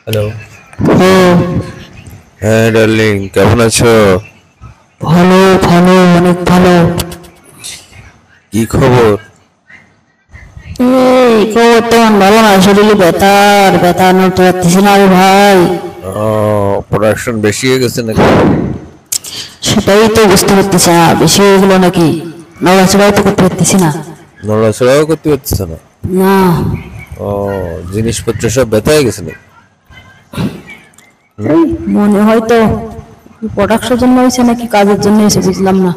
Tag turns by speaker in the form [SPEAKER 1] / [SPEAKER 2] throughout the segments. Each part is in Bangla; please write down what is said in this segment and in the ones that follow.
[SPEAKER 1] হ্যালো।
[SPEAKER 2] হ্যাঁ।
[SPEAKER 1] হ্যাঁ ডার্লিং, কেমন আছো?
[SPEAKER 2] ভালো ভালো, অনেক ভালো।
[SPEAKER 1] কি খবর?
[SPEAKER 2] এই খবর তেমন ভালো না, শরীরে ব্যথা আর ব্যথা নড়তে পারতেছি না রে ভাই।
[SPEAKER 1] প্রোডাকশন বেশি হয়ে গেছে নাকি?
[SPEAKER 2] সেটাই তো বুঝতে পারতেছি না, বেশি হয়ে গেলো নাকি। নড়াচড়াও তো করতে পারতেছি না।
[SPEAKER 1] নড়াচড়াও করতে পারতেছে না?
[SPEAKER 2] না।
[SPEAKER 1] ও, জিনিসপত্র সব ব্যথা হয়ে গেছে নাকি?
[SPEAKER 2] এই মনে হয় তো প্রোডাকশনের জন্য হয়েছে নাকি কাজের জন্য হয়েছে বুঝলাম না।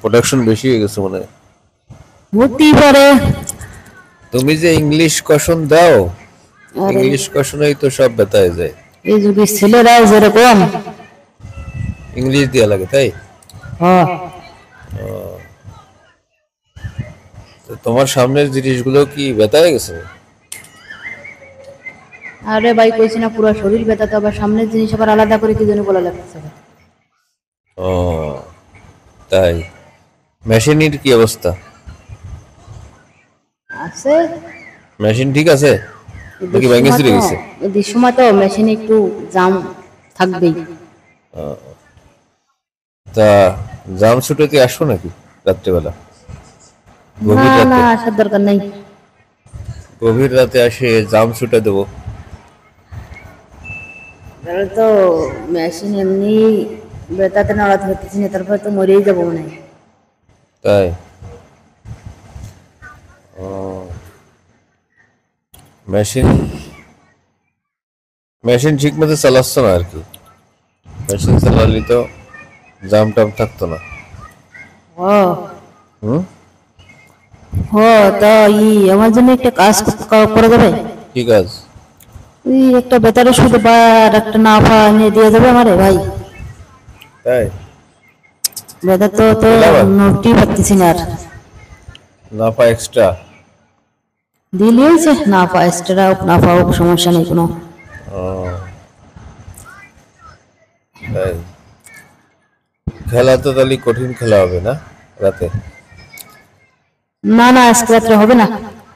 [SPEAKER 1] প্রোডাকশন বেশি হয়ে গেছে মানে?
[SPEAKER 2] হতেই পারে।
[SPEAKER 1] তুমি যে ইংলিশ কষন দাও,
[SPEAKER 2] আরে
[SPEAKER 1] ইংলিশ কষনেই তো সব ব্যথা হয়ে যায়।
[SPEAKER 2] এই যুগের ছেলেরা যেরকম।
[SPEAKER 1] ইংলিশ দেওয়া লাগে তাই?
[SPEAKER 2] হ্যাঁ।
[SPEAKER 1] তো তোমার সামনের জিনিসগুলো কি ব্যথা হয়ে গেছে?
[SPEAKER 2] আরে ভাই কইছি না, পুরো শরীর ব্যথা, তো আবার সামনের জিনিস আবার আলাদা করে কি জন্য বলা লাগছে।
[SPEAKER 1] ও তাই? মেশিনের কি অবস্থা?
[SPEAKER 2] আছে।
[SPEAKER 1] মেশিন ঠিক আছে নাকি ভেঙে চুরে গেছে?
[SPEAKER 2] এদের সময় তো মেশিনে একটু জাম থাকবেই।
[SPEAKER 1] তা জাম ছুটোতে আসবো নাকি রাত্রেবেলা?
[SPEAKER 2] না
[SPEAKER 1] গভীর
[SPEAKER 2] না,
[SPEAKER 1] রাতে?
[SPEAKER 2] আসার দরকার নেই।
[SPEAKER 1] গভীর রাতে আসে জাম ছুটে দেবো।
[SPEAKER 2] তাহলে তো মেশিন এমনি বেতাতে নাড়াতে হতেছি না, তারপরে তো মরেই যাবো মনে হয়।
[SPEAKER 1] তাই? ও, মেশিন মেশিন ঠিক মতো চালাচ্ছ না আর কি। মেশিন চালালে তো জাম টাম থাকতো না।
[SPEAKER 2] ও
[SPEAKER 1] হুম।
[SPEAKER 2] ও, তা আমার জন্য একটা কাজ করা যাবে?
[SPEAKER 1] কি কাজ?
[SPEAKER 2] ওই একটা বেতার ওষুধ বা আর একটা নাফা এনে দিয়ে যাবে আমারে ভাই।
[SPEAKER 1] তাই?
[SPEAKER 2] বেতার তো তো
[SPEAKER 1] দিলাম।
[SPEAKER 2] নড়তেই পারতেছি না আর।
[SPEAKER 1] নাফা এক্সট্রা?
[SPEAKER 2] দিলি হয়েছে, নাফা এক্সট্রা হোক নাফা হোক, সমস্যা নেই কোনো।
[SPEAKER 1] ও তাই? খেলা তো তাহলে কঠিন খেলা হবে না রাতে?
[SPEAKER 2] না না, আজকে রাত্রে হবে না।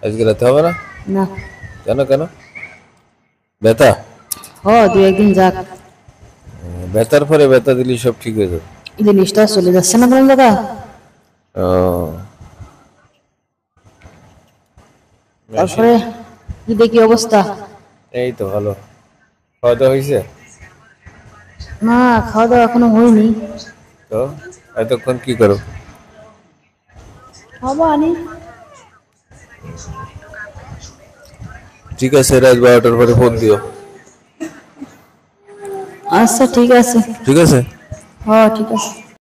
[SPEAKER 1] আজকে রাতে হবে না?
[SPEAKER 2] না।
[SPEAKER 1] কেন কেন? ব্যথা?
[SPEAKER 2] ও, দু একদিন যাক।
[SPEAKER 1] ব্যথার পরে ব্যথা দিলে সব ঠিক হয়ে যাবে।
[SPEAKER 2] জিনিসটা চলে যাচ্ছে না কোনো জায়গা।
[SPEAKER 1] ও, মেশিন।
[SPEAKER 2] তারপরে কি দেখি অবস্থা?
[SPEAKER 1] এই তো ভালো। খাওয়া দাওয়া হয়েছে?
[SPEAKER 2] না, খাওয়া দাওয়া এখনো হয়নি।
[SPEAKER 1] তো এতক্ষণ কি করো?
[SPEAKER 2] খাবো আনি।
[SPEAKER 1] ঠিক আছে, রাত 12টার পরে ফোন দিও।
[SPEAKER 2] আচ্ছা ঠিক আছে।
[SPEAKER 1] ঠিক আছে।
[SPEAKER 2] হ্যাঁ ঠিক আছে।